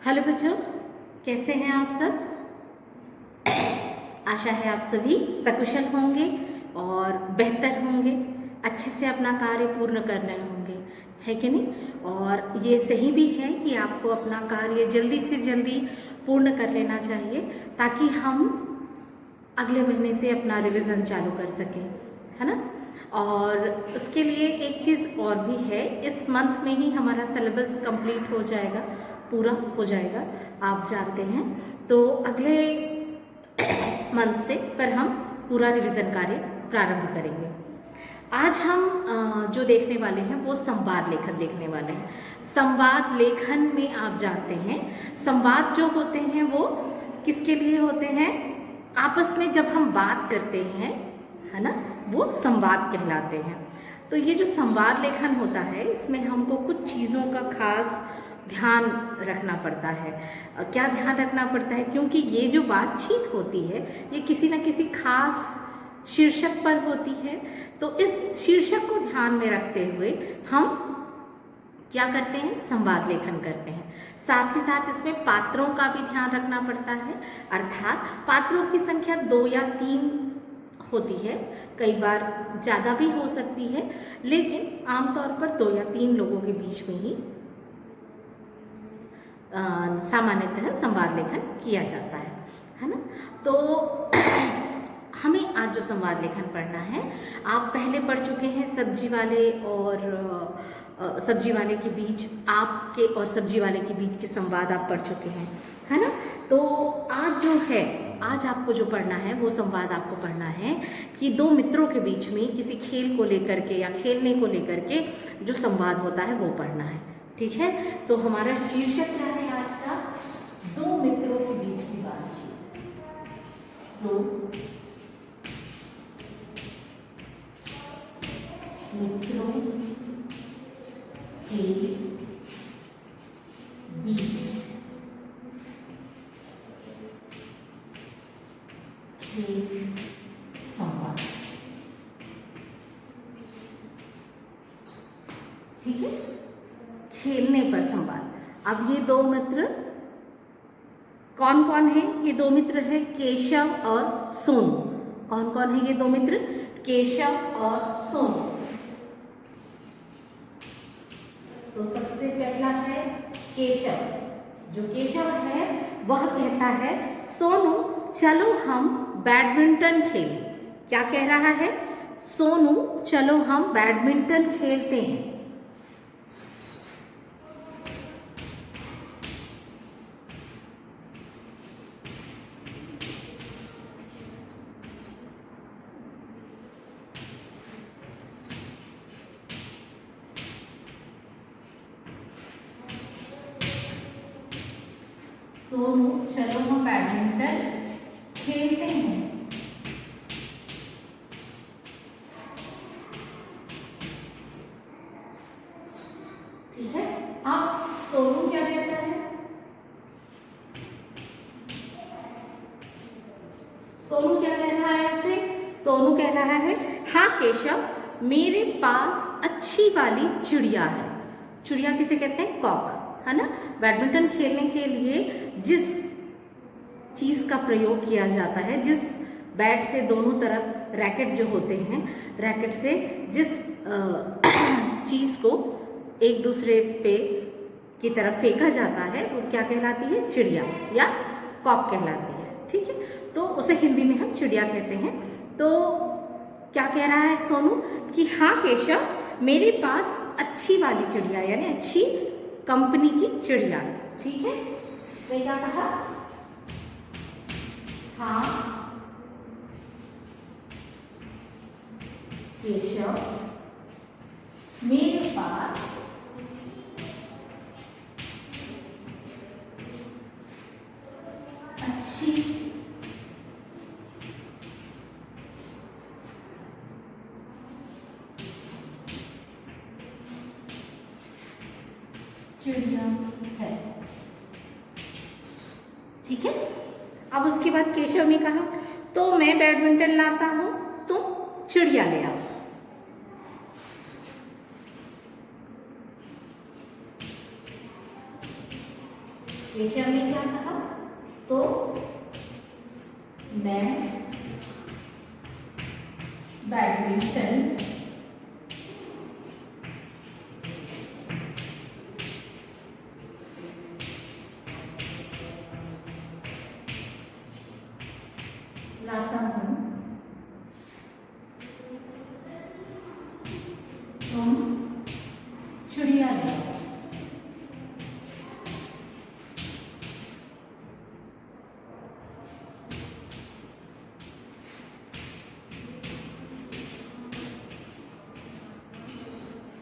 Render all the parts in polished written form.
Hello बच्चों, कैसे हैं आप सब। आशा है आप सभी सकुशल होंगे और बेहतर होंगे, अच्छे से अपना कार्य पूर्ण कर रहे होंगे, है कि नहीं। और ये सही भी है कि आपको अपना कार्य जल्दी से जल्दी पूर्ण कर लेना चाहिए ताकि हम अगले महीने से अपना रिवीजन चालू कर सकें, है ना। और उसके लिए एक चीज़ और भी है, इस मंथ में ही हमारा सिलेबस कंप्लीट हो जाएगा, पूरा हो जाएगा, आप जानते हैं। तो अगले मंथ से फिर हम पूरा रिवीजन कार्य प्रारंभ करेंगे। आज हम जो देखने वाले हैं वो संवाद लेखन देखने वाले हैं। संवाद लेखन में आप जानते हैं संवाद जो होते हैं वो किसके लिए होते हैं, आपस में जब हम बात करते हैं, है ना, वो संवाद कहलाते हैं। तो ये जो संवाद लेखन होता है इसमें हमको कुछ चीज़ों का खास ध्यान रखना पड़ता है। क्या ध्यान रखना पड़ता है, क्योंकि ये जो बातचीत होती है ये किसी न किसी खास शीर्षक पर होती है। तो इस शीर्षक को ध्यान में रखते हुए हम क्या करते हैं, संवाद लेखन करते हैं। साथ ही साथ इसमें पात्रों का भी ध्यान रखना पड़ता है, अर्थात पात्रों की संख्या 2 या 3 होती है, कई बार ज़्यादा भी हो सकती है, लेकिन आमतौर पर 2 या 3 लोगों के बीच में ही सामान्यतः संवाद लेखन किया जाता है ना। तो हमें आज जो संवाद लेखन पढ़ना है, आप पहले पढ़ चुके हैं सब्जी वाले और सब्जी वाले के बीच, आपके और सब्जी वाले के बीच के संवाद आप पढ़ चुके हैं, है ना। तो आज जो है, आज आपको जो पढ़ना है वो संवाद आपको पढ़ना है कि दो मित्रों के बीच में किसी खेल को लेकर के या खेलने को लेकर के जो संवाद होता है वो पढ़ना है, ठीक है। तो हमारा शीर्षक क्या है आज का, दो मित्रों के बीच की बातचीत। दो मित्रों के बीच खेल संवाद, ठीक है, खेलने पर संवाद। अब ये दो मित्र कौन कौन है, ये दो मित्र है केशव और सोनू। कौन कौन है ये दो मित्र, केशव और सोनू। तो सबसे पहला है केशव। जो केशव है वह कहता है सोनू चलो हम बैडमिंटन खेलें। क्या कह रहा है, सोनू चलो हम बैडमिंटन खेलते हैं। सोनू चलो हम बैडमिंटन खेलते हैं। ठीक है, अब सोनू क्या कहता है, सोनू क्या कह रहा है आपसे, सोनू कह रहा है हाँ केशव, मेरे पास अच्छी वाली चिड़िया है। चिड़िया किसे कहते हैं, कॉक, है ना। बैडमिंटन खेलने के लिए जिस चीज़ का प्रयोग किया जाता है, जिस बैट से दोनों तरफ रैकेट जो होते हैं, रैकेट से जिस चीज़ को एक दूसरे पे की तरफ फेंका जाता है वो क्या कहलाती है, चिड़िया या कॉक कहलाती है, ठीक है। तो उसे हिंदी में हम चिड़िया कहते हैं। तो क्या कह रहा है सोनू कि हाँ केशव, मेरे पास अच्छी वाली चिड़िया यानी अच्छी कंपनी की चिड़िया, ठीक है। इसने क्या कहा, हाँ केशव, मेरे पास अच्छी चिड़िया है, ठीक है। अब उसके बाद केशव ने कहा तो मैं बैडमिंटन लाता हूं, तुम चिड़िया ले आओ। केशव ने क्या कहा? तो मैं बैडमिंटन लाता हूँ, तुम चिड़िया लाओ।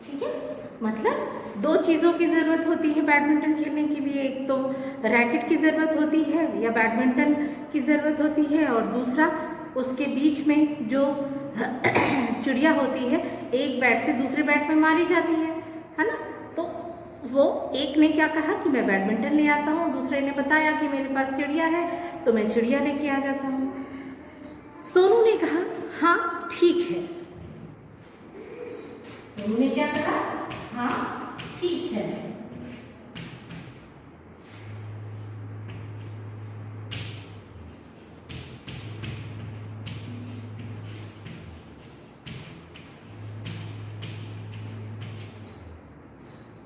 ठीक है, मतलब दो चीज़ों की ज़रूरत होती है बैडमिंटन खेलने के लिए। एक तो रैकेट की ज़रूरत होती है या बैडमिंटन की ज़रूरत होती है, और दूसरा उसके बीच में जो चिड़िया होती है एक बैट से दूसरे बैट में मारी जाती है ना। तो वो एक ने क्या कहा कि मैं बैडमिंटन ले आता हूँ, दूसरे ने बताया कि मेरे पास चिड़िया है तो मैं चिड़िया लेके आ जाता हूँ। सोनू ने कहा हाँ ठीक है। सोनू ने क्या कहा? हाँ ठीक है।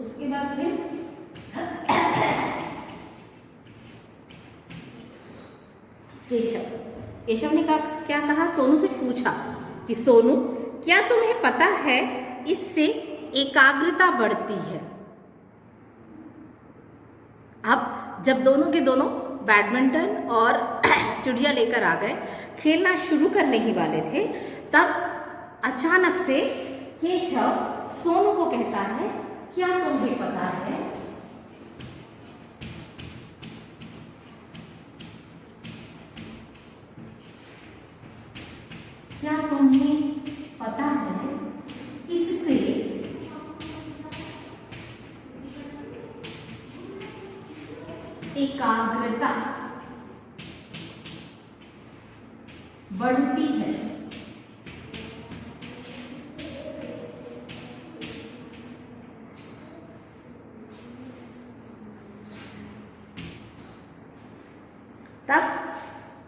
उसके बाद फिर केशव ने क्या कहा? सोनू से पूछा कि सोनू क्या तुम्हें पता है इससे एकाग्रता बढ़ती है। अब जब दोनों के दोनों बैडमिंटन और चिड़िया लेकर आ गए, खेलना शुरू करने ही वाले थे, तब अचानक से केशव सोनू को कहता है क्या तुम्हें पता है क्या तुम्हें पता है इससे एकाग्रता बढ़ती है। तब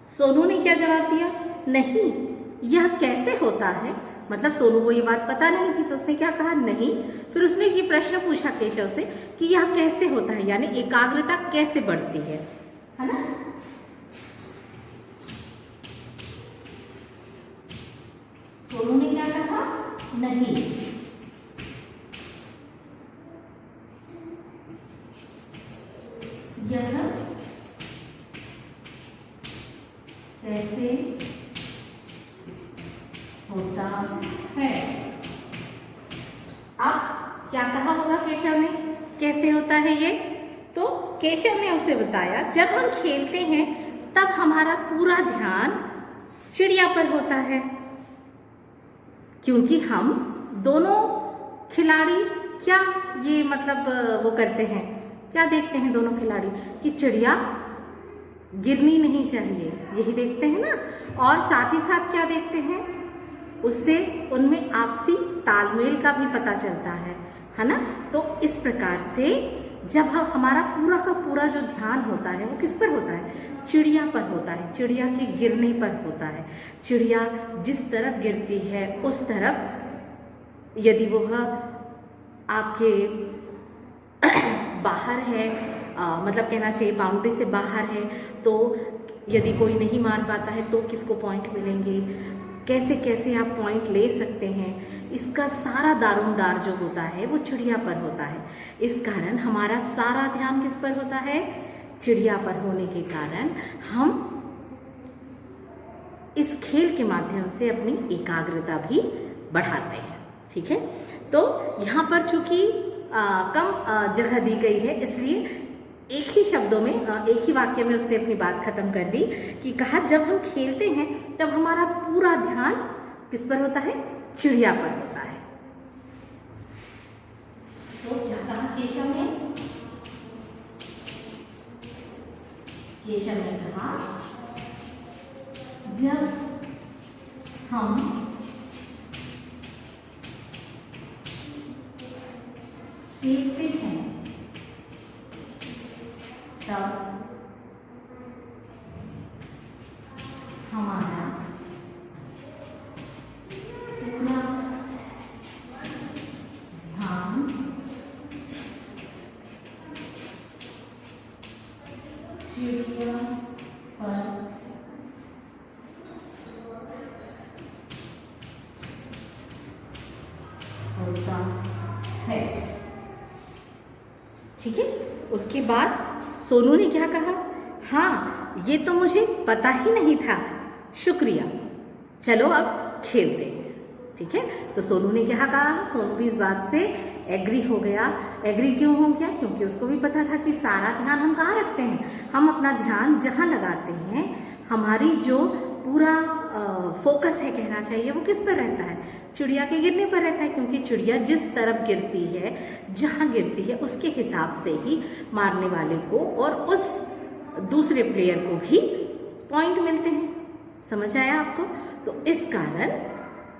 सोनू ने क्या जवाब दिया? नहीं, यह कैसे होता है। मतलब सोनू को ये बात पता नहीं थी, तो उसने क्या कहा? नहीं। फिर उसने ये प्रश्न पूछा केशव से कि यह कैसे होता है, यानी एकाग्रता कैसे बढ़ती है ना। सोनू ने क्या कहा? नहीं। यह कैसे होता है। अब क्या कहा होगा केशव ने? कैसे होता है ये? तो केशव ने उसे बताया जब हम खेलते हैं तब हमारा पूरा ध्यान चिड़िया पर होता है, क्योंकि हम दोनों खिलाड़ी क्या ये मतलब वो करते हैं, क्या देखते हैं दोनों खिलाड़ी कि चिड़िया गिरनी नहीं चाहिए, यही देखते हैं ना। और साथ ही साथ क्या देखते हैं, उससे उनमें आपसी तालमेल का भी पता चलता है ना। तो इस प्रकार से जब हमारा पूरा का पूरा जो ध्यान होता है वो किस पर होता है? चिड़िया पर होता है, चिड़िया के गिरने पर होता है। चिड़िया जिस तरफ गिरती है उस तरफ, यदि वह आपके बाहर है, मतलब कहना चाहिए बाउंड्री से बाहर है, तो यदि कोई नहीं मार पाता है तो किसको पॉइंट मिलेंगे, कैसे कैसे आप पॉइंट ले सकते हैं, इसका सारा दारोमदार जो होता है वो चिड़िया पर होता है। इस कारण हमारा सारा ध्यान किस पर होता है? चिड़िया पर होने के कारण हम इस खेल के माध्यम से अपनी एकाग्रता भी बढ़ाते हैं। ठीक है, तो यहाँ पर चूंकि कम जगह दी गई है, इसलिए एक ही शब्दों में, एक ही वाक्य में उसने अपनी बात खत्म कर दी कि कहा जब हम खेलते हैं तब हमारा पूरा ध्यान किस पर होता है? चिड़िया पर होता है। तो क्या कहा केशव ने? केशव ने कहा जब हम खेलते हैं तब हमारा पूरा ध्यान चिड़िया पर होता है। ठीक है, उसके बाद सोनू ने क्या कहा, हाँ ये तो मुझे पता ही नहीं था, शुक्रिया, चलो अब खेलते हैं। ठीक है, तो सोनू ने क्या कहा, सोनू भी इस बात से एग्री हो गया। एग्री क्यों हो गया, क्योंकि उसको भी पता था कि सारा ध्यान हम कहाँ रखते हैं, हम अपना ध्यान जहाँ लगाते हैं, हमारी जो पूरा फोकस है कहना चाहिए, वो किस पर रहता है, चिड़िया के गिरने पर रहता है। क्योंकि चिड़िया जिस तरफ गिरती है, जहाँ गिरती है, उसके हिसाब से ही मारने वाले को और उस दूसरे प्लेयर को भी पॉइंट मिलते हैं। समझ आया आपको? तो इस कारण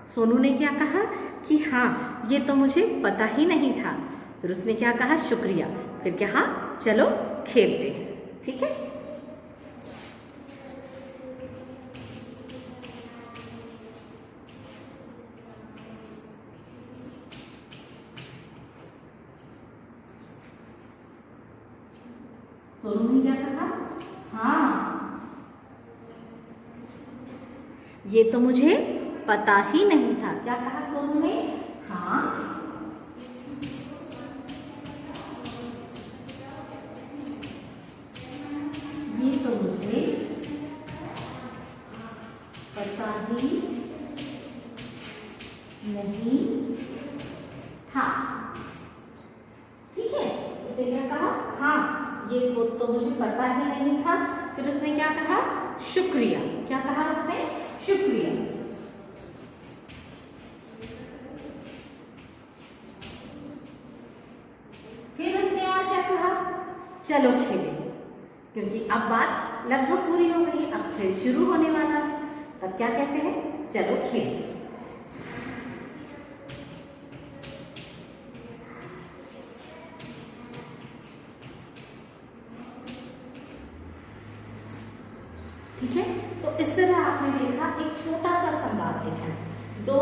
सोनू ने क्या कहा कि हाँ ये तो मुझे पता ही नहीं था। फिर उसने क्या कहा, शुक्रिया। फिर कहा चलो खेलते हैं। ठीक है, सोनू ने क्या कहा, हाँ ये तो मुझे पता ही नहीं था। क्या कहा सोनू ने, हाँ ये तो मुझे पता ही नहीं था। ठीक है, उसने क्या कहा, हाँ ये वो तो मुझे पता ही नहीं था। फिर उसने क्या कहा, शुक्रिया। क्या कहा उसने, शुक्रिया। फिर उसने और क्या कहा, चलो खेलें। क्योंकि अब बात लगभग पूरी हो गई, अब खेल शुरू होने वाला है। तब क्या कहते हैं, चलो खेलें। ठीक है, तो इस तरह आपने देखा एक छोटा सा संवाद देखा, दो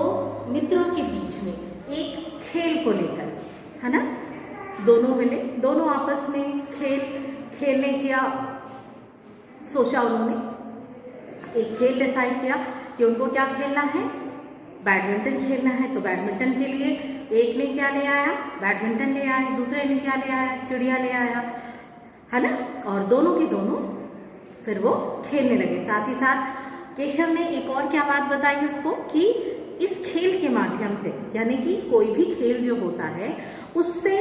मित्रों के बीच में एक खेल को लेकर, है ना। दोनों मिले, दोनों आपस में खेलने का सोचा। उन्होंने एक खेल डिसाइड किया कि उनको क्या खेलना है, बैडमिंटन खेलना है। तो बैडमिंटन के लिए एक ने क्या ले आया, बैडमिंटन ले आया, दूसरे ने क्या ले आया, चिड़िया ले आया, है ना। और दोनों के दोनों फिर वो खेलने लगे। साथ ही साथ केशव ने एक और क्या बात बताई उसको कि इस खेल के माध्यम से, यानी कि कोई भी खेल जो होता है उससे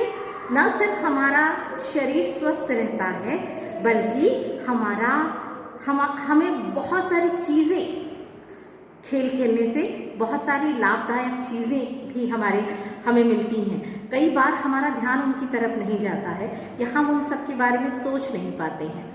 न सिर्फ हमारा शरीर स्वस्थ रहता है, बल्कि हमें बहुत सारी चीज़ें, खेल खेलने से बहुत सारी लाभदायक चीज़ें भी हमें मिलती हैं। कई बार हमारा ध्यान उनकी तरफ नहीं जाता है या हम उन सब के बारे में सोच नहीं पाते हैं।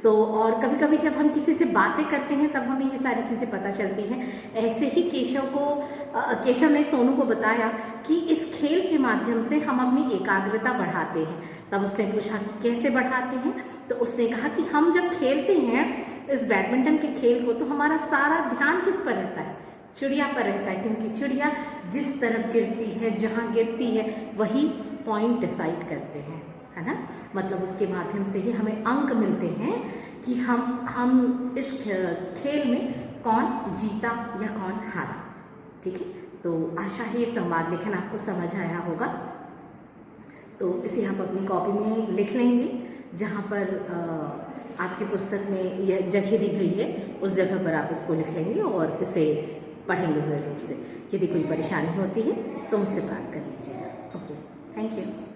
तो और कभी कभी जब हम किसी से बातें करते हैं तब हमें ये सारी चीज़ें पता चलती हैं। ऐसे ही केशव ने सोनू को बताया कि इस खेल के माध्यम से हम अपनी एकाग्रता बढ़ाते हैं। तब उसने पूछा कि कैसे बढ़ाते हैं, तो उसने कहा कि हम जब खेलते हैं इस बैडमिंटन के खेल को, तो हमारा सारा ध्यान किस पर रहता है, चिड़िया पर रहता है। क्योंकि चिड़िया जिस तरफ गिरती है, जहाँ गिरती है, वही पॉइंट डिसाइड करते हैं, है ना। मतलब उसके माध्यम से ही हमें अंक मिलते हैं कि हम इस खेल में कौन जीता या कौन हारा। ठीक है, तो आशा है ये संवाद लेखन आपको समझ आया होगा। तो इसे आप अपनी कॉपी में लिख लेंगे, जहाँ पर आपकी पुस्तक में यह जगह दी गई है उस जगह पर आप इसको लिख लेंगे और इसे पढ़ेंगे ज़रूर से। यदि कोई परेशानी होती है तो मुझसे बात कर लीजिएगा। Okay, thank you.